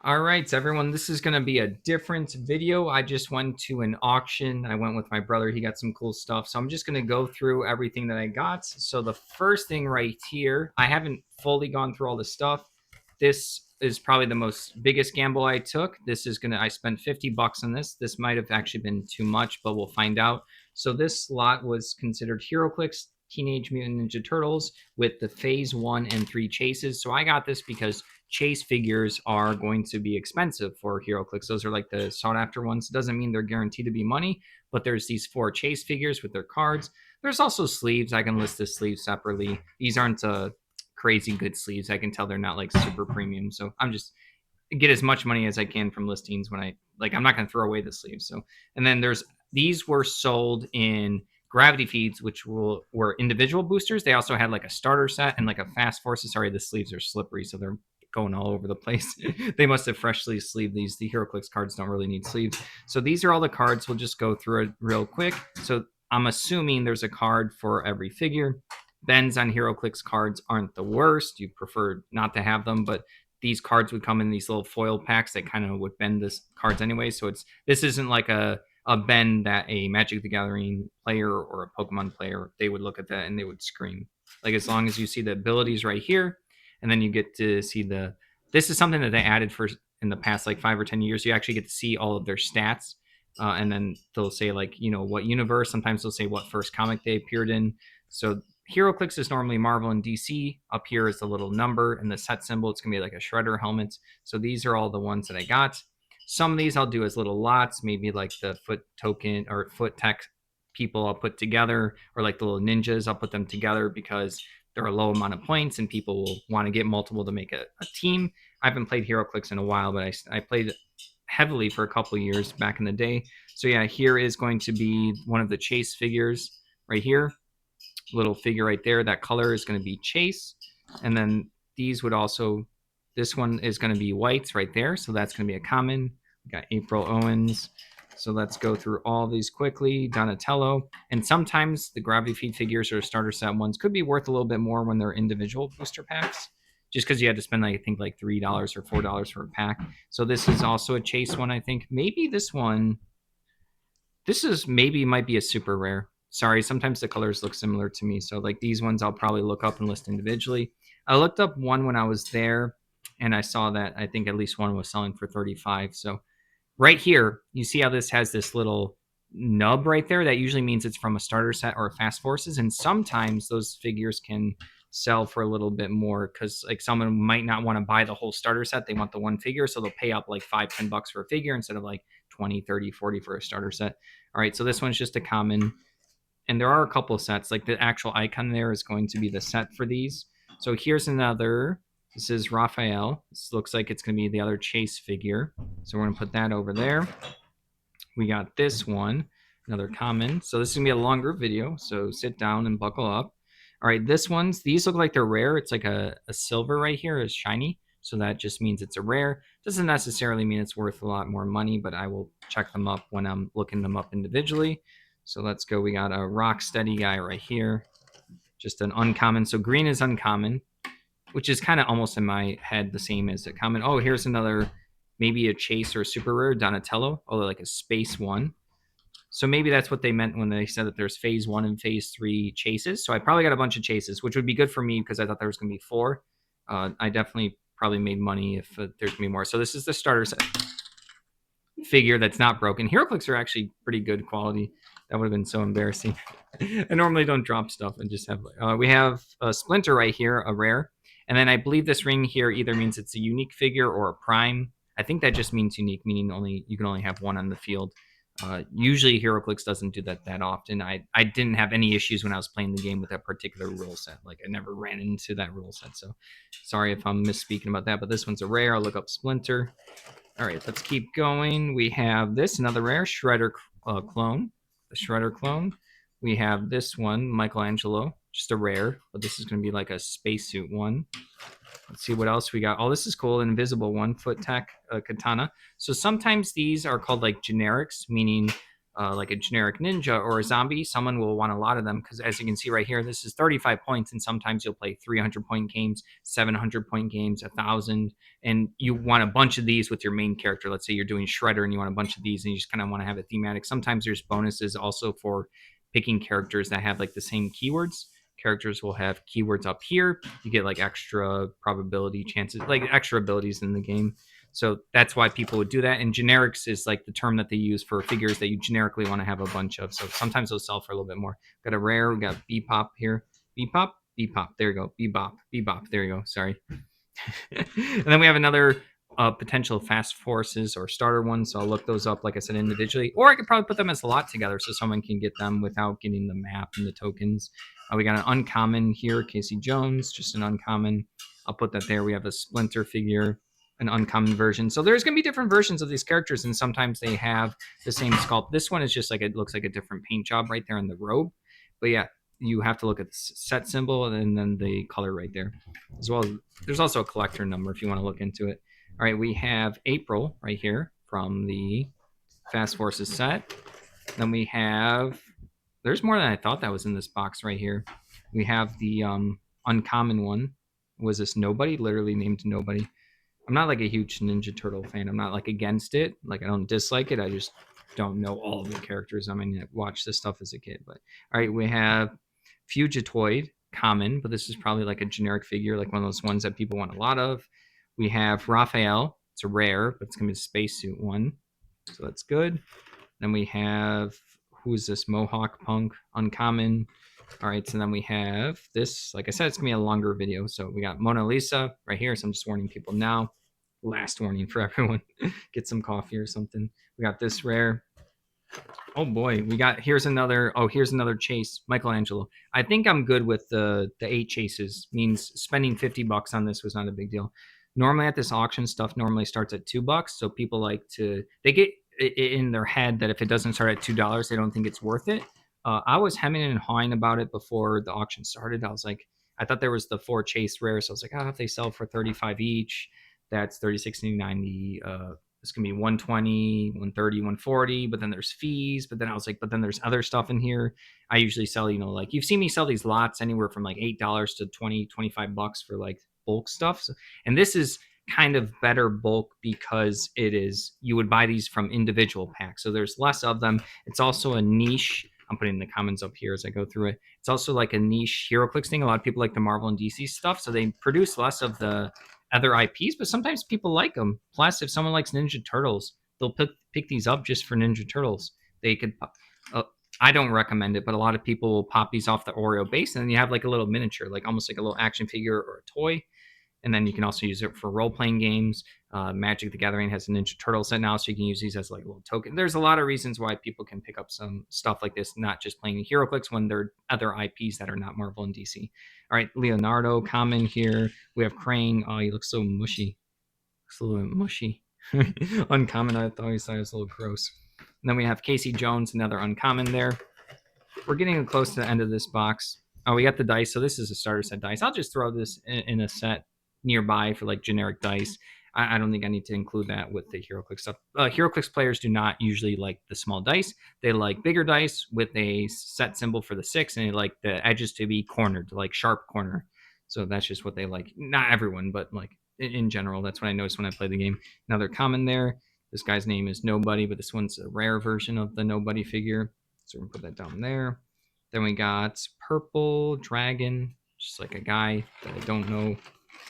All right, so everyone, this is going to be a different video. I just went to an auction. I went with my brother. He got some cool stuff. So I'm just going to go through everything that I got. So the first thing right here, I haven't fully gone through all the stuff. This is probably the most biggest gamble I took. I spent 50 bucks on this. This might have actually been too much, but we'll find out. So this lot was considered HeroClix Teenage Mutant Ninja Turtles with the phase 1 and 3 chases. So I got this because chase figures are going to be expensive for HeroClix. Those are like the sought after ones. It doesn't mean they're guaranteed to be money, but there's these 4 chase figures with their cards. There's also sleeves. I can list the sleeves separately. These aren't crazy good sleeves. I can tell they're not like super premium. So I'm just get as much money as I can from listings when I'm not going to throw away the sleeves. So, and then these were sold in Gravity Feeds, which were individual boosters. They also had like a starter set and like a Fast Forces. Sorry, the sleeves are slippery, so they're going all over the place. They must have freshly sleeved these. The HeroClix cards don't really need sleeves. So these are all the cards. We'll just go through it real quick. So I'm assuming there's a card for every figure. Bends on HeroClix cards aren't the worst. You prefer not to have them, but these cards would come in these little foil packs that kind of would bend this cards anyway. So this isn't like a bend that a Magic the Gathering player or a Pokemon player, they would look at that and they would scream. Like as long as you see the abilities right here, and then you get to see this is something that they added for in the past like 5 or 10 years. You actually get to see all of their stats. And then they'll say like, what universe. Sometimes they'll say what first comic they appeared in. So HeroClix is normally Marvel and DC. Up here is the little number and the set symbol. It's gonna be like a Shredder helmet. So these are all the ones that I got. Some of these I'll do as little lots, maybe like the foot token or foot tech people I'll put together, or like the little ninjas, I'll put them together because they're a low amount of points and people will want to get multiple to make a team. I haven't played HeroClix in a while, but I played heavily for a couple of years back in the day. So yeah, here is going to be one of the chase figures right here. Little figure right there. That color is going to be chase. And then these would also, this one is going to be whites right there. So that's going to be a common. We got April Owens. So let's go through all these quickly. Donatello. And sometimes the Gravity Feed figures or starter set ones could be worth a little bit more when they're individual booster packs, just because you had to spend, I think, like $3 or $4 for a pack. So this is also a chase one, I think. Maybe this one, might be a super rare. Sorry, sometimes the colors look similar to me. So like these ones I'll probably look up and list individually. I looked up one when I was there and I saw that I think at least one was selling for 35. So right here, you see how this has this little nub right there? That usually means it's from a starter set or a Fast Forces. And sometimes those figures can sell for a little bit more because like someone might not want to buy the whole starter set. They want the one figure. So they'll pay up like 5-10 bucks for a figure instead of like 20, 30, 40 for a starter set. All right, so this one's just a common. And there are a couple of sets. Like the actual icon there is going to be the set for these. So here's another. This is Raphael. This looks like it's going to be the other chase figure. So we're going to put that over there. We got this one, another common. So this is going to be a longer video. So sit down and buckle up. All right, these look like they're rare. It's like a silver right here is shiny. So that just means it's a rare. Doesn't necessarily mean it's worth a lot more money, but I will check them up when I'm looking them up individually. So let's go. We got a Rocksteady guy right here. Just an uncommon. So green is uncommon, which is kind of almost in my head the same as a common. Oh, here's another, maybe a chase or a super rare, Donatello. Oh, like a space one. So maybe that's what they meant when they said that there's phase 1 and phase 3 chases. So I probably got a bunch of chases, which would be good for me because I thought there was going to be 4. I definitely probably made money if there's going to be more. So this is the starter set figure that's not broken. HeroClix are actually pretty good quality. That would have been so embarrassing. I normally don't drop stuff and just have. We have a Splinter right here, a rare, and then I believe this ring here either means it's a unique figure or a prime. I think that just means unique, meaning you can only have one on the field. Usually HeroClix doesn't do that often. I didn't have any issues when I was playing the game with that particular rule set. Like I never ran into that rule set. So sorry if I'm misspeaking about that, but this one's a rare. I'll look up Splinter. All right, let's keep going. We have this, another rare Shredder clone, the Shredder clone. We have this one, Michelangelo, just a rare, but this is going to be like a spacesuit one. Let's see what else we got. Oh, this is cool, an invisible one, Foot Tech Katana. So sometimes these are called like generics, meaning like a generic ninja or a zombie, someone will want a lot of them because, as you can see right here, this is 35 points, and sometimes you'll play 300-point games, 700-point games, 1,000, and you want a bunch of these with your main character. Let's say you're doing Shredder and you want a bunch of these, and you just kind of want to have a thematic. Sometimes there's bonuses also for picking characters that have like the same keywords. Characters will have keywords up here. You get like extra probability chances, like extra abilities in the game. So that's why people would do that. And generics is like the term that they use for figures that you generically want to have a bunch of. So sometimes those sell for a little bit more. Got a rare. We got Bebop here. Bebop. Bebop. There you go. Bebop. Bebop. There you go. Sorry. And then we have another potential fast forces or starter ones. So I'll look those up, like I said, individually. Or I could probably put them as a lot together so someone can get them without getting the map and the tokens. We got an uncommon here. Casey Jones. Just an uncommon. I'll put that there. We have a Splinter figure, an uncommon version. So there's going to be different versions of these characters, and sometimes they have the same sculpt. This one is just like, it looks like a different paint job right there on the robe. But yeah, you have to look at the set symbol and then the color right there as well. There's also a collector number if you want to look into it. All right, we have April right here from the Fast Forces set. Then we have, there's more than I thought that was in this box right here. We have the uncommon one. Was this Nobody? Literally named Nobody. I'm not like a huge Ninja Turtle fan. I'm not like against it. Like I don't dislike it. I just don't know all of the characters. I mean, I watched this stuff as a kid. But all right, we have Fugitoid, common, but this is probably like a generic figure, like one of those ones that people want a lot of. We have Raphael. It's a rare, but it's gonna be a spacesuit one, so that's good. Then we have, who's this? Mohawk Punk, uncommon. All right, so then we have this. Like I said, it's gonna be a longer video. So we got Mona Lisa right here. So I'm just warning people now. Last warning for everyone. Get some coffee or something. We got this rare. Oh boy, we got, here's another. Oh, here's another chase. Michelangelo. I think I'm good with the 8 chases. Means spending $50 on this was not a big deal. Normally at this auction, stuff normally starts at $2. So people like to, they get in their head that if it doesn't start at $2, they don't think it's worth it. I was hemming and hawing about it before the auction started. I was like, I thought there was the 4 chase rares. So I was like, if they sell for 35 each, that's 36, 90. It's gonna be 120, 130, 140, but then there's fees. But then I was like, but then there's other stuff in here. I usually sell, like you've seen me sell these lots anywhere from like $8 to 20, $25 for like bulk stuff. And this is kind of better bulk because it is, you would buy these from individual packs. So there's less of them. It's also a niche. I'm putting the comments up here as I go through it. It's also like a niche HeroClix thing. A lot of people like the Marvel and DC stuff, so they produce less of the other IPs, but sometimes people like them. Plus, if someone likes Ninja Turtles, they'll pick these up just for Ninja Turtles. They could, I don't recommend it, but a lot of people will pop these off the Oreo base, and then you have like a little miniature, like almost like a little action figure or a toy. And then you can also use it for role-playing games. Magic the Gathering has a Ninja Turtle set now, so you can use these as like a little token. There's a lot of reasons why people can pick up some stuff like this, not just playing HeroClix when there are other IPs that are not Marvel and DC. All right, Leonardo, common here. We have Crane. Oh, he looks so mushy. Looks a little bit mushy. Uncommon, I thought he was a little gross. And then we have Casey Jones, another uncommon there. We're getting close to the end of this box. Oh, we got the dice. So this is a starter set dice. I'll just throw this in a set nearby for like generic dice. I don't think I need to include that with the HeroClix stuff. HeroClix players do not usually like the small dice. They like bigger dice with a set symbol for the 6, and they like the edges to be cornered, like sharp corner. So that's just what they like. Not everyone, but like in general, that's what I noticed when I play the game. Another common there. This guy's name is Nobody, but this one's a rare version of the Nobody figure. So we're gonna put that down there. Then we got Purple Dragon, just like a guy that I don't know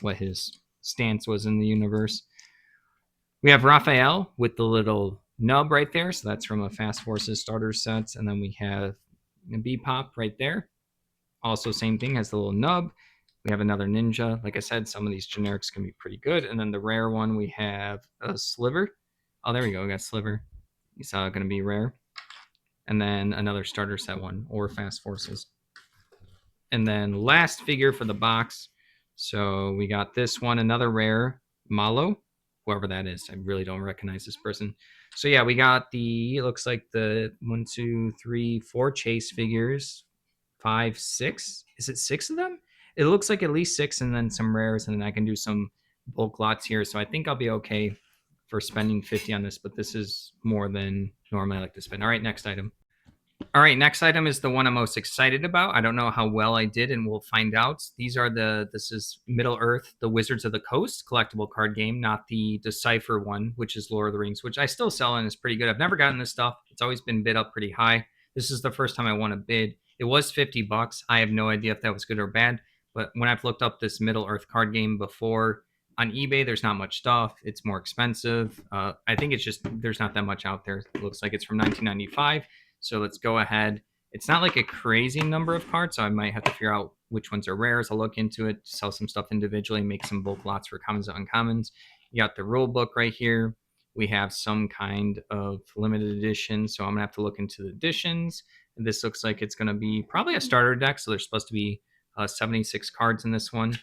what his stance was in the universe. We have Raphael with the little nub right there. So that's from a Fast Forces starter set. And then we have Bebop right there. Also, same thing, has the little nub. We have another ninja. Like I said, some of these generics can be pretty good. And then the rare one, we have a Sliver. Oh, there we go. We got Sliver. He's going to be rare. And then another starter set one, or Fast Forces. And then last figure for the box. So we got this one, another rare, Malo, whoever that is. I really don't recognize this person. So yeah, we got the, it looks like the 1, 2, 3, 4 chase figures, 5, 6. Is it 6 of them? It looks like at least 6, and then some rares, and then I can do some bulk lots here. So I think I'll be okay for spending 50 on this, but this is more than Normally I like to spin. All right, next item. All right, next item is the one I'm most excited about. I don't know how well I did, and we'll find out. This is Middle Earth, the Wizards of the Coast collectible card game, not the Decipher one, which is Lord of the Rings, which I still sell and is pretty good. I've never gotten this stuff. It's always been bid up pretty high. This is the first time I won a bid. It was 50 bucks. I have no idea if that was good or bad, but when I've looked up this Middle Earth card game before on eBay, there's not much stuff. It's more expensive. I think it's just there's not that much out there. It looks like it's from 1995. So let's go ahead. It's not like a crazy number of cards, so I might have to figure out which ones are rares. I'll look into it, sell some stuff individually, make some bulk lots for commons and uncommons. You got the rule book right here. We have some kind of limited edition, so I'm going to have to look into the editions. And this looks like it's going to be probably a starter deck, so there's supposed to be 76 cards in this one.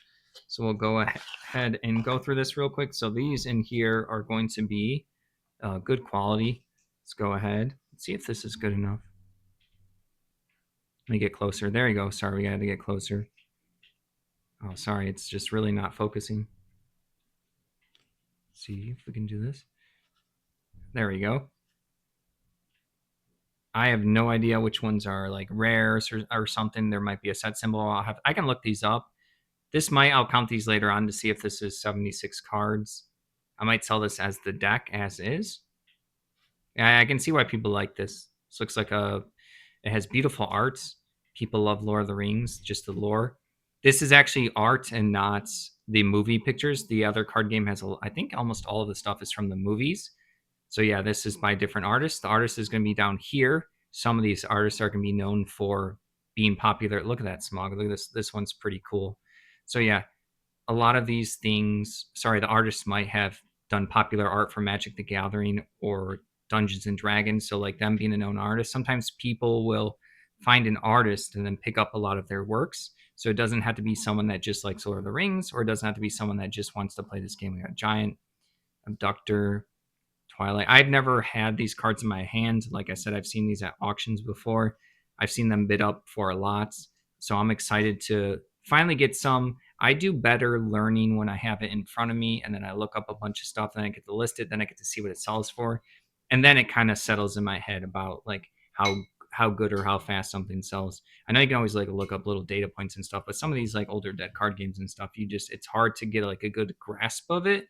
So we'll go ahead and go through this real quick. So these in here are going to be good quality. Let's go ahead. See if this is good enough. Let me get closer. There you go. Sorry, we got to get closer. Oh, sorry. It's just really not focusing. Let's see if we can do this. There we go. I have no idea which ones are like rares or something. There might be a set symbol. I can look these up. I'll count these later on to see if this is 76 cards. I might sell this as the deck as is. I can see why people like this. This looks like it has beautiful art. People love Lord of the Rings, just the lore. This is actually art and not the movie pictures. The other card game has, I think almost all of the stuff is from the movies. So yeah, this is by different artists. The artist is going to be down here. Some of these artists are going to be known for being popular. Look at that smog. Look at this. This one's pretty cool. So yeah, a lot of these things, the artists might have done popular art for Magic the Gathering or Dungeons and Dragons. So like them being a known artist, sometimes people will find an artist and then pick up a lot of their works. So it doesn't have to be someone that just likes Lord of the Rings, or it doesn't have to be someone that just wants to play this game. We got Giant, Abductor, Twilight. I've never had these cards in my hand. Like I said, I've seen these at auctions before. I've seen them bid up for a lot. So I'm excited to finally get some. I do better learning when I have it in front of me, and then I look up a bunch of stuff, then I get to list it, then I get to see what it sells for. And then it kind of settles in my head about like how good or how fast something sells. I know you can always like look up little data points and stuff, but some of these like older dead card games and stuff, it's hard to get like a good grasp of it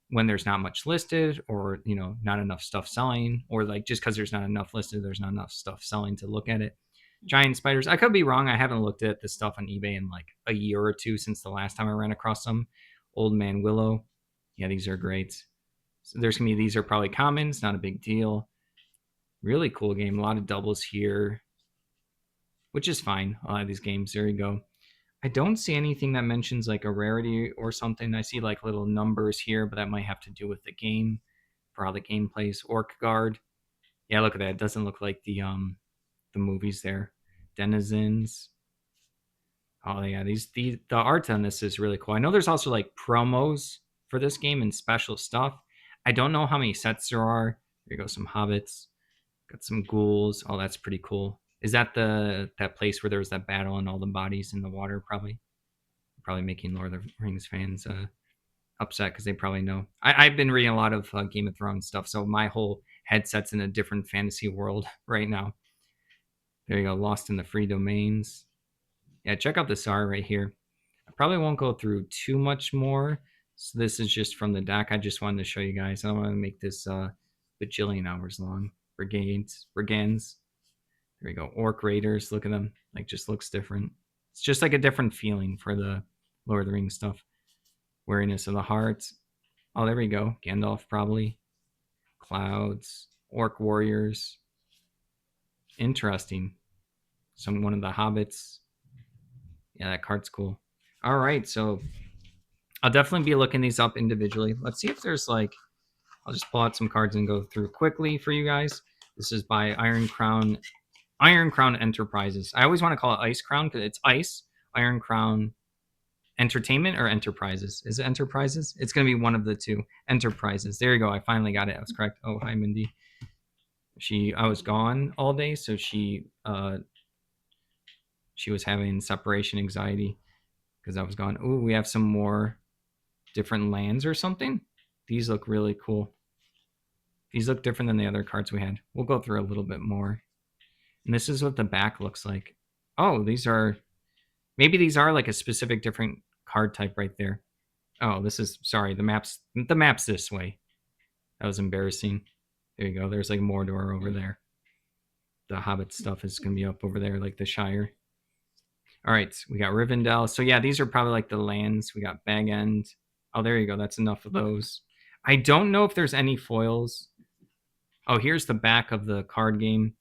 when there's not much listed, or not enough stuff selling, or like just because there's not enough listed, there's not enough stuff selling to look at it. Giant spiders, I could be wrong. I haven't looked at this stuff on eBay in like a year or two since the last time I ran across them. Old Man Willow, yeah, these are great. So these are probably commons, not a big deal. Really cool game. A lot of doubles here, which is fine. A lot of these games, there you go. I don't see anything that mentions like a rarity or something. I see like little numbers here, but that might have to do with the game, for how the game plays. Orc Guard. Yeah, look at that. It doesn't look like the movies there. Denizens. Oh yeah, the art on this is really cool. I know there's also like promos for this game and special stuff. I don't know how many sets there are. There you go, some hobbits. Got some ghouls. Oh, that's pretty cool. Is that that place where there was that battle and all the bodies in the water? Probably making Lord of the Rings fans upset because they probably know. I've been reading a lot of Game of Thrones stuff, so my whole headset's in a different fantasy world right now. There you go, Lost in the Free Domains. Yeah, check out this art right here. I probably won't go through too much more. So this is just from the deck. I just wanted to show you guys. I don't want to make this bajillion hours long. Brigands. There we go. Orc Raiders. Look at them. Like, just looks different. It's just like a different feeling for the Lord of the Rings stuff. Weariness of the Heart. Oh, there we go. Gandalf, probably. Clouds. Orc Warriors. Interesting. One of the hobbits. Yeah, that card's cool. All right, so I'll definitely be looking these up individually. Let's see if there's like, I'll just pull out some cards and go through quickly for you guys. This is by Iron Crown Enterprises. I always want to call it Ice Crown because it's Ice. Iron Crown Entertainment or Enterprises. Is it Enterprises? It's going to be one of the two. Enterprises. There you go. I finally got it. I was correct. Oh, hi, Mindy. I was gone all day, so she was having separation anxiety because I was gone. Ooh, we have some more different lands or something. These look really cool. These look different than the other cards we had. We'll go through a little bit more. And this is what the back looks like. Oh, these are... Maybe these are like a specific different card type right there. Oh, this is... Sorry, the map's this way. That was embarrassing. There you go. There's like Mordor over there. The Hobbit stuff is going to be up over there, like the Shire. All right, we got Rivendell. So yeah, these are probably like the lands. We got Bag End. Oh, there you go. That's enough of those. I don't know if there's any foils. Oh, here's the back of the card game.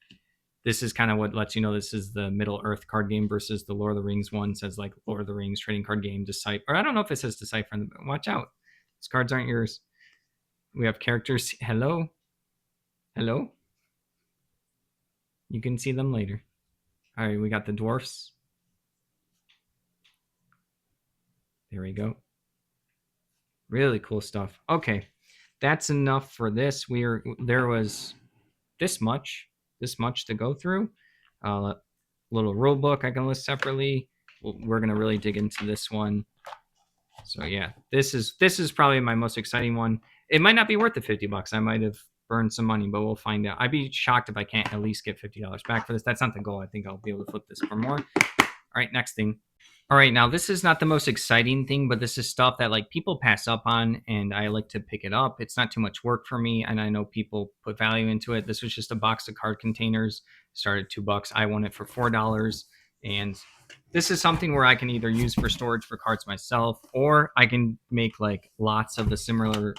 This is kind of what lets you know this is the Middle Earth card game versus the Lord of the Rings one. It says like Lord of the Rings trading card game, Decipher. Or I don't know if it says Decipher. Watch out. These cards aren't yours. We have characters. Hello? Hello? You can see them later. All right, we got the dwarfs. There we go. Really cool stuff. Okay, that's enough for this. There was this much to go through. Little rule book I can list separately. We're gonna really dig into this one. So yeah, this is probably my most exciting one. It might not be worth the $50. I might have burned some money, but we'll find out. I'd be shocked if I can't at least get $50 back for this. That's not the goal. I think I'll be able to flip this for more. All right, next thing. All right, now this is not the most exciting thing, but this is stuff that like people pass up on, and I like to pick it up. It's not too much work for me, and I know people put value into it. This was just a box of card containers. Started $2. I won it for $4, and this is something where I can either use for storage for cards myself, or I can make like lots of the similar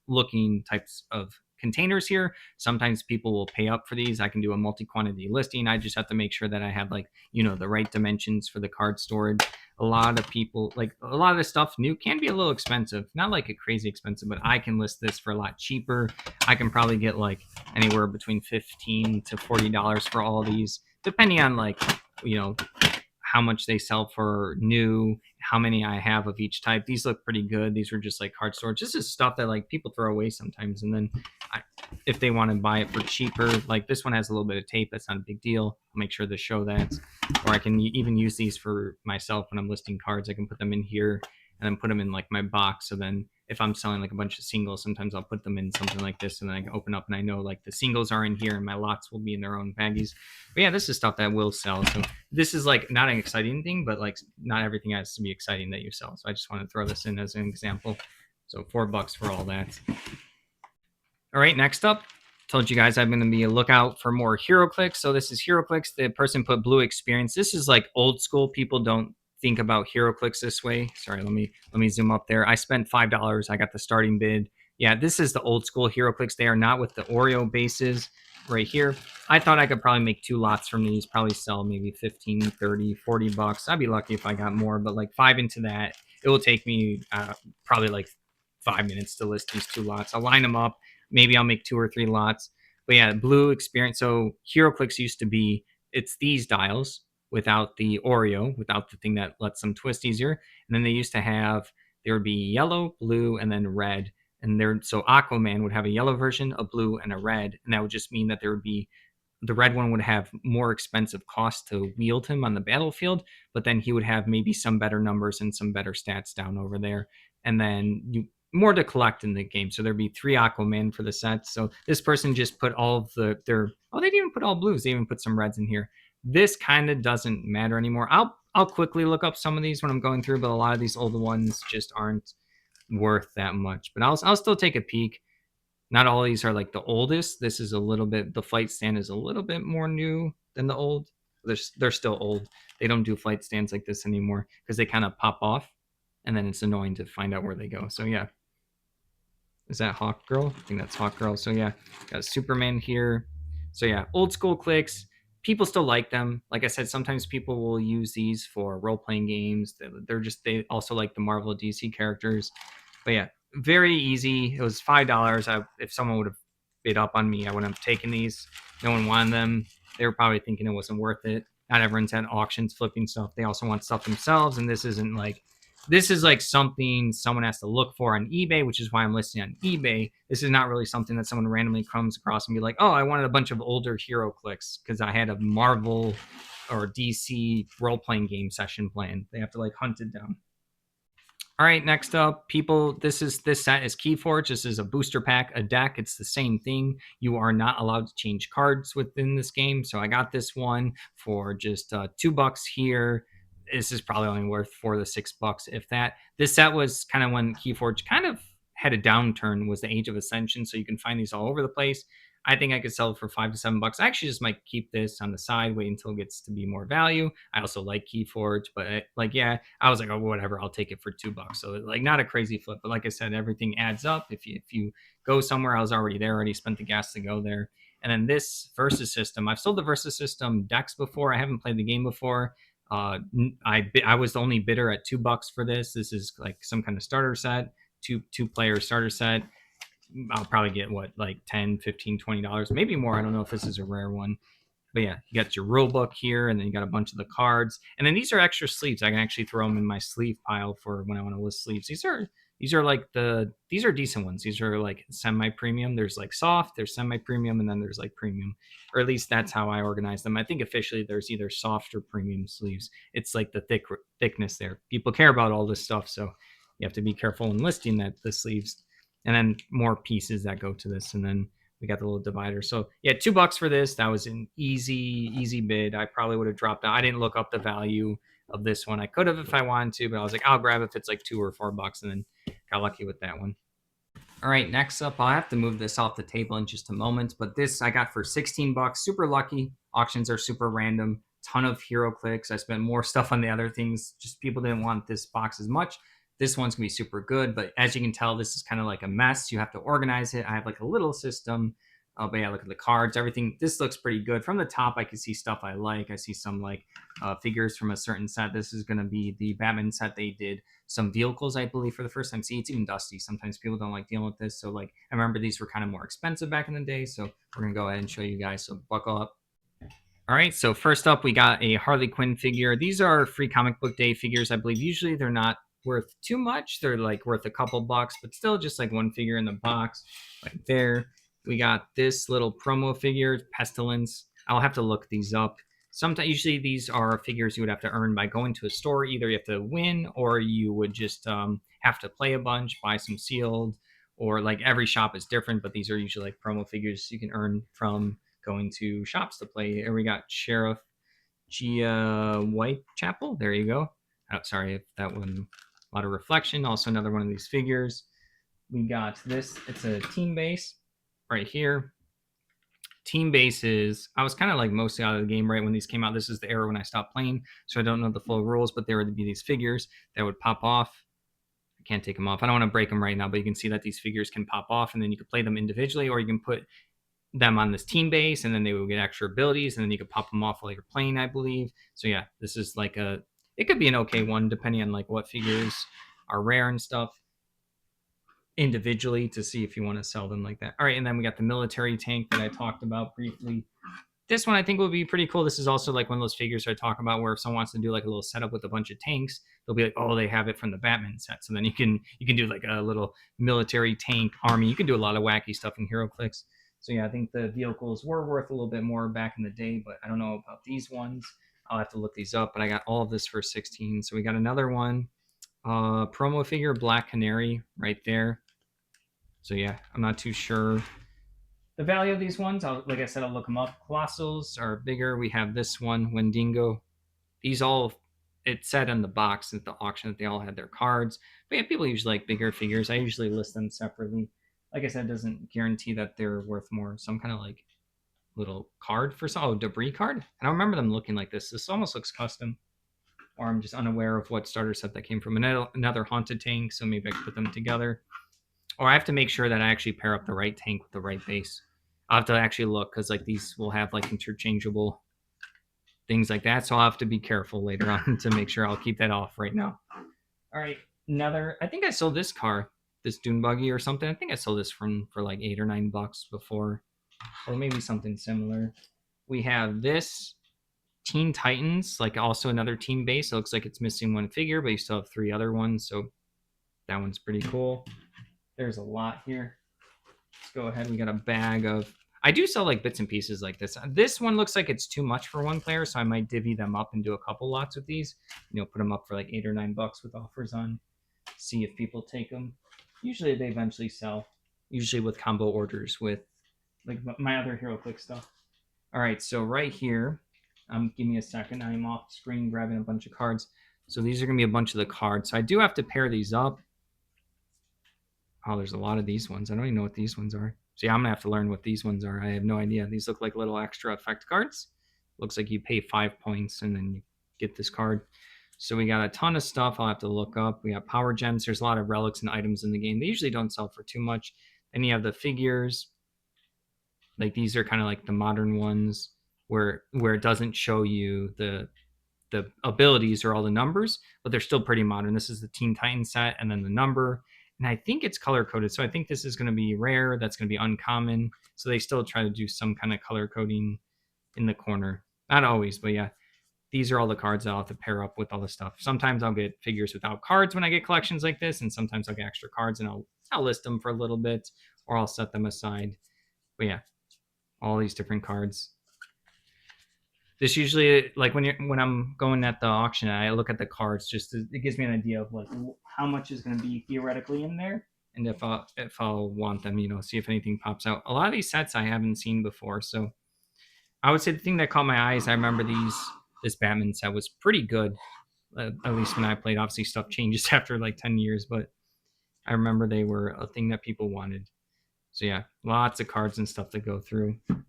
looking types of containers here. Sometimes people will pay up for these. I can do a multi-quantity listing. I just have to make sure that I have like, you know, the right dimensions for the card storage. A lot of people, like a lot of this stuff new can be a little expensive, not like a crazy expensive, but I can list this for a lot cheaper. I can probably get like anywhere between $15 to $40 for all of these, depending on like, you know, how much they sell for new, how many I have of each type. These look pretty good. These were just like card storage. This is stuff that like people throw away sometimes. And then if they want to buy it for cheaper, like this one has a little bit of tape. That's not a big deal. I'll make sure to show that. Or I can even use these for myself when I'm listing cards. I can put them in here and then put them in like my box. So then if I'm selling like a bunch of singles, sometimes I'll put them in something like this, and then I can open up and I know like the singles are in here and my lots will be in their own baggies. But yeah, this is stuff that will sell. So this is like not an exciting thing, but like not everything has to be exciting that you sell. So I just want to throw this in as an example. So $4 for all that. All right, next up, told you guys I'm going to be a lookout for more HeroClix. So this is HeroClix. The person put Blue Experience. This is like old school. People don't think about HeroClix this way. Sorry, let me zoom up there. I spent $5. I got the starting bid. Yeah, this is the old school HeroClix. They are not with the Oreo bases right here. I thought I could probably make 2 lots from these, probably sell maybe 15, 30, $40. I'd be lucky if I got more, but like 5 into that, it will take me probably like 5 minutes to list these 2 lots. I'll line them up. Maybe I'll make 2 or 3 lots. But yeah, Blue Experience. So HeroClix used to be, it's these dials without the Oreo, without the thing that lets them twist easier. And then they used to have, there would be yellow, blue, and then red. And there, so Aquaman would have a yellow version, a blue, and a red. And that would just mean that there would be, the red one would have more expensive cost to wield him on the battlefield, but then he would have maybe some better numbers and some better stats down over there. And then you, more to collect in the game. So there'd be 3 Aquaman for the set. So this person just put all of they didn't even put all blues. They even put some reds in here. This kind of doesn't matter anymore. I'll quickly look up some of these when I'm going through, but a lot of these older ones just aren't worth that much. But I'll still take a peek. Not all of these are like the oldest. This is a little bit, the flight stand is a little bit more new than the old. They're still old. They don't do flight stands like this anymore because they kind of pop off and then it's annoying to find out where they go. So yeah. Is that Hawk Girl? I think that's Hawk Girl. So yeah, got a Superman here. So yeah, old school clicks. People still like them. Like I said, sometimes people will use these for role-playing games. They also like the Marvel DC characters. But yeah, very easy. It was $5. If someone would have bid up on me, I wouldn't have taken these. No one wanted them. They were probably thinking it wasn't worth it. Not everyone's at auctions flipping stuff. They also want stuff themselves, and this isn't like, this is like something someone has to look for on eBay, which is why I'm listing on eBay. This is not really something that someone randomly comes across and be like, oh, I wanted a bunch of older HeroClix because I had a Marvel or DC role-playing game session planned. They have to like hunt it down. All right, next up, people, this set is Keyforge. This is a booster pack, a deck. It's the same thing. You are not allowed to change cards within this game. So I got this one for just $2 here. This is probably only worth $4 to $6, if that. This set was kind of when Keyforge kind of had a downturn, was the Age of Ascension. So you can find these all over the place. I think I could sell it for $5 to $7. I actually just might keep this on the side, wait until it gets to be more value. I also like Keyforge, but yeah, I was like, oh, whatever, I'll take it for $2. So like, not a crazy flip, but like I said, everything adds up. If you go somewhere, I was already there, already spent the gas to go there. And then this Versus system, I've sold the Versus system decks before. I haven't played the game before. I was the only bidder at $2 for this. This is like some kind of starter set, two player starter set. I'll probably get like $10, $15, $20, maybe more. I don't know if this is a rare one. But yeah, you got your rule book here, and then you got a bunch of the cards. And then these are extra sleeves. I can actually throw them in my sleeve pile for when I want to list sleeves. These are like these are decent ones. These are like semi-premium. There's like soft, there's semi-premium, and then there's like premium. Or at least that's how I organize them. I think officially there's either soft or premium sleeves. It's like the thickness there. People care about all this stuff, so you have to be careful in listing that the sleeves. And then more pieces that go to this, and then we got the little divider. So yeah, $2 for this. That was an easy bid. I probably would have dropped out. I didn't look up the value of this one. I could have if I wanted to, but I was like, I'll grab it if it's like $2 or $4, and then got lucky with that one. All right, next up, I'll have to move this off the table in just a moment, but this I got for $16. Super lucky. Auctions are super random. Ton of HeroClix. I spent more stuff on the other things. Just people didn't want this box as much. This one's gonna be super good, but as you can tell, this is kind of like a mess. You have to organize it. I have like a little system. But yeah, look at the cards, everything. This looks pretty good. From the top, I can see stuff I like. I see some like figures from a certain set. This is gonna be the Batman set. They did some vehicles, I believe, for the first time. See, it's even dusty. Sometimes people don't like dealing with this. So like, I remember these were kind of more expensive back in the day. So we're gonna go ahead and show you guys. So buckle up. All right, so first up, we got a Harley Quinn figure. These are free comic book day figures, I believe. Usually they're not worth too much. They're like worth a couple bucks, but still just like one figure in the box right there. We got this little promo figure, Pestilence. I'll have to look these up. Sometimes, usually these are figures you would have to earn by going to a store. Either you have to win, or you would just have to play a bunch, buy some sealed, or like every shop is different, but these are usually like promo figures you can earn from going to shops to play. Here we got Sheriff Gia Whitechapel. There you go. Oh, sorry if that one, a lot of reflection. Also another one of these figures. We got this. It's a team base right here. Team bases, I was kind of like mostly out of the game right when these came out. This is the era when I stopped playing, so I don't know the full rules, but there would be these figures that would pop off. I can't take them off. I don't want to break them right now, but you can see that these figures can pop off, and then you can play them individually, or you can put them on this team base, and then they will get extra abilities, and then you can pop them off while you're playing, I believe. So yeah, this is like it could be an okay one depending on like what figures are rare and stuff individually to see if you want to sell them like that. All right, and then we got the military tank that I talked about briefly. This one I think would be pretty cool. This is also like one of those figures I talk about where if someone wants to do like a little setup with a bunch of tanks, they'll be like, oh, they have it from the Batman set. So then you can do like a little military tank army. You can do a lot of wacky stuff in HeroClix. So yeah, I think the vehicles were worth a little bit more back in the day, but I don't know about these ones. I'll have to look these up, but I got all of this for 16. So we got another one. Promo figure, Black Canary right there. So yeah, I'm not too sure the value of these ones. Like I said, I'll look them up. Colossals are bigger. We have this one, Wendigo. These all, it said in the box at the auction that they all had their cards. But yeah, people usually like bigger figures. I usually list them separately. Like I said, it doesn't guarantee that they're worth more. Some kind of like little card for some, debris card. And I remember them looking like this. This almost looks custom. Or I'm just unaware of what starter set that came from. Another haunted tank, so maybe I can put them together. Or I have to make sure that I actually pair up the right tank with the right base. I'll have to actually look because like these will have like interchangeable things like that. So I'll have to be careful later on to make sure I'll keep that off right now. All right, another. I think I sold this car, this dune buggy or something. I think I sold this for like $8 or $9 before, or maybe something similar. We have this Teen Titans, like also another team base. It looks like it's missing one figure, but you still have 3 other ones. So that one's pretty cool. There's a lot here. Let's go ahead. We got a bag of. I do sell like bits and pieces like this. This one looks like it's too much for one player, so I might divvy them up and do a couple lots with these. Put them up for like $8 or $9 with offers on see if people take them. Usually they eventually sell. Usually with combo orders with like my other HeroClix stuff. All right, so right here, give me a second. I'm off screen grabbing a bunch of cards. So these are gonna be a bunch of the cards. So I do have to pair these up. Oh, there's a lot of these ones. I don't even know what these ones are. So yeah, I'm gonna have to learn what these ones are. I have no idea. These look like little extra effect cards. Looks like you pay 5 points and then you get this card. So we got a ton of stuff I'll have to look up. We got power gems. There's a lot of relics and items in the game. They usually don't sell for too much. Then you have the figures. Like these are kind of like the modern ones where it doesn't show you the abilities or all the numbers, but they're still pretty modern. This is the Teen Titans set and then the number. And I think it's color coded. So I think this is going to be rare. That's going to be uncommon. So they still try to do some kind of color coding in the corner. Not always, but yeah. These are all the cards I'll have to pair up with all the stuff. Sometimes I'll get figures without cards when I get collections like this, and sometimes I'll get extra cards and I'll list them for a little bit, or I'll set them aside. But yeah, all these different cards. This usually, like when I'm going at the auction, I look at the cards. It gives me an idea of like how much is going to be theoretically in there, and if I'll want them, see if anything pops out. A lot of these sets I haven't seen before, so I would say the thing that caught my eyes. I remember this Batman set was pretty good, at least when I played. Obviously, stuff changes after like 10 years, but I remember they were a thing that people wanted. So yeah, lots of cards and stuff to go through. All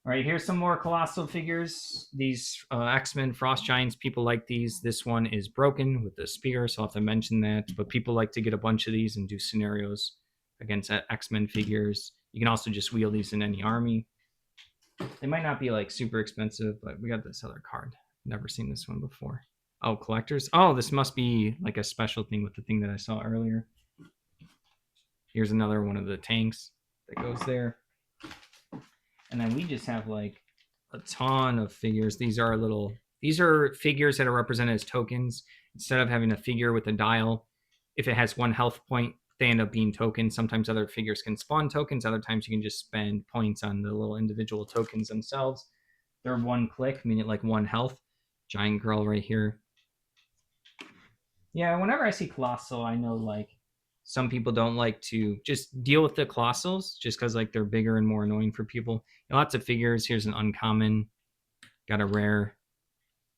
right, here's some more Colossal figures. These X-Men Frost Giants, people like these. This one is broken with the spear, so I'll have to mention that. But people like to get a bunch of these and do scenarios against X-Men figures. You can also just wheel these in any army. They might not be like super expensive, but we got this other card. Never seen this one before. Oh, collectors. Oh, this must be like a special thing with the thing that I saw earlier. Here's another one of the tanks that goes there. And then we just have like a ton of figures. These are figures that are represented as tokens. Instead of having a figure with a dial, if it has 1 health point, they end up being tokens. Sometimes other figures can spawn tokens. Other times you can just spend points on the little individual tokens themselves. They're 1 click, meaning like 1 health. Giant Girl right here. Yeah, whenever I see Colossal, I know like some people don't like to just deal with the Colossals just because like they're bigger and more annoying for people. Lots of figures. Here's an uncommon. Got a rare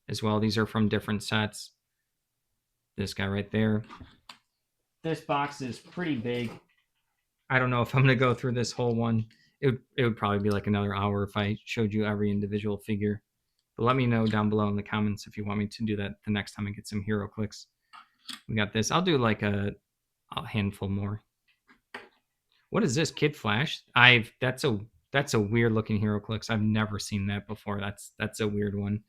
as well. These are from different sets. This guy right there. This box is pretty big. I don't know if I'm going to go through this whole one. It would probably be like another hour if I showed you every individual figure. But let me know down below in the comments if you want me to do that the next time I get some HeroClix. We got this. I'll do like a handful more. What is this? Kid Flash? That's a weird looking HeroClix. I've never seen that before. That's a weird one.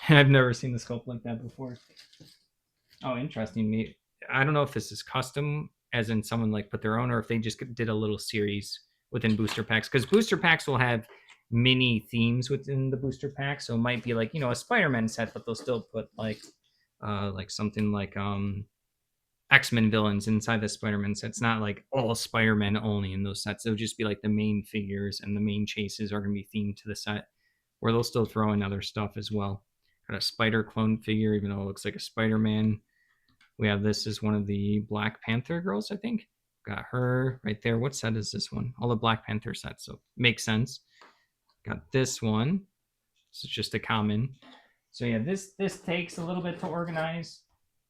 I've never seen the sculpt like that before. Oh, interesting. I don't know if this is custom, as in someone like put their own, or if they just did a little series within booster packs. Because booster packs will have mini themes within the booster pack, so it might be like a Spider-Man set, but they'll still put like something like X-Men villains inside the Spider-Man set. It's not like all Spider-Man only in those sets. It'll just be like the main figures and the main chases are going to be themed to the set, where they'll still throw in other stuff as well. Got a Spider clone figure, even though it looks like a Spider-Man. We have this as one of the Black Panther girls, I think. Got her right there. What set is this one? All the Black Panther sets, so makes sense. Got this one. This is just a common. So yeah, this takes a little bit to organize,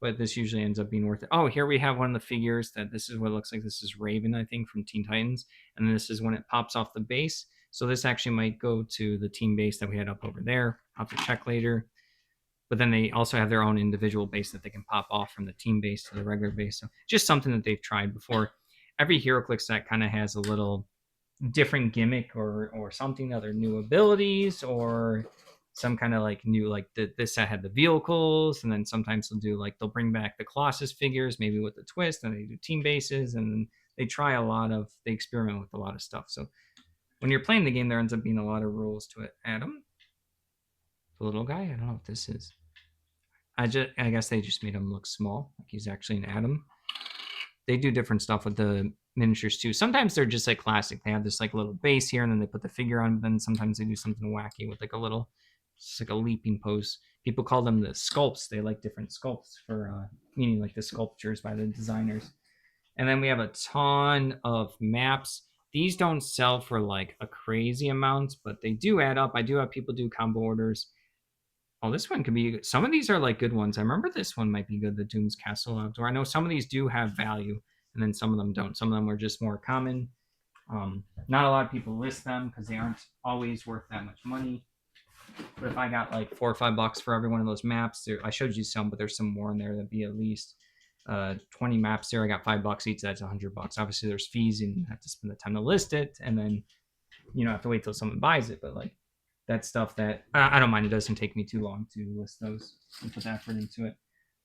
but this usually ends up being worth it. Oh, here we have one of the figures that this is what it looks like. This is Raven, I think, from Teen Titans. And this is when it pops off the base. So this actually might go to the team base that we had up over there. I'll have to check later. But then they also have their own individual base that they can pop off from the team base to the regular base. So just something that they've tried before. Every HeroClix set kind of has a little different gimmick or something, other new abilities or some kind of like new, like this set had the vehicles, and then sometimes they'll bring back the Colossus figures, maybe with a twist, and they do team bases, and they experiment with a lot of stuff. So when you're playing the game, there ends up being a lot of rules to it. Adam, the little guy, I don't know what this is. I guess they just made him look small, like he's actually an atom. They do different stuff with the miniatures too. Sometimes they're just like classic. They have this like little base here, and then they put the figure on. But then sometimes they do something wacky with like a little It's like a leaping pose. People call them the sculpts. They like different sculpts for meaning like the sculptures by the designers. And then we have a ton of maps. These don't sell for like a crazy amount, but they do add up. I do have people do combo orders. Oh, this one could be. Some of these are like good ones. I remember this one might be good. The Doom's Castle Outdoor. I know some of these do have value, and then some of them don't. Some of them are just more common. Not a lot of people list them because they aren't always worth that much money. But if I got like $4 or $5 for every one of those maps, I showed you some, but there's some more in there that'd be at least 20 maps there. I got $5 each. That's $100. Obviously, there's fees and you have to spend the time to list it, and then have to wait till someone buys it. But like that's stuff that I don't mind. It doesn't take me too long to list those and put the effort into it.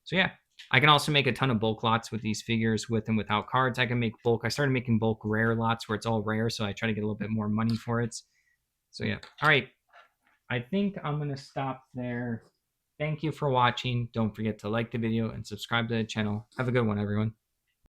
So yeah, I can also make a ton of bulk lots with these figures with and without cards. I can make bulk. I started making bulk rare lots where it's all rare, so I try to get a little bit more money for it. So yeah, all right. I think I'm gonna stop there. Thank you for watching. Don't forget to like the video and subscribe to the channel. Have a good one, everyone.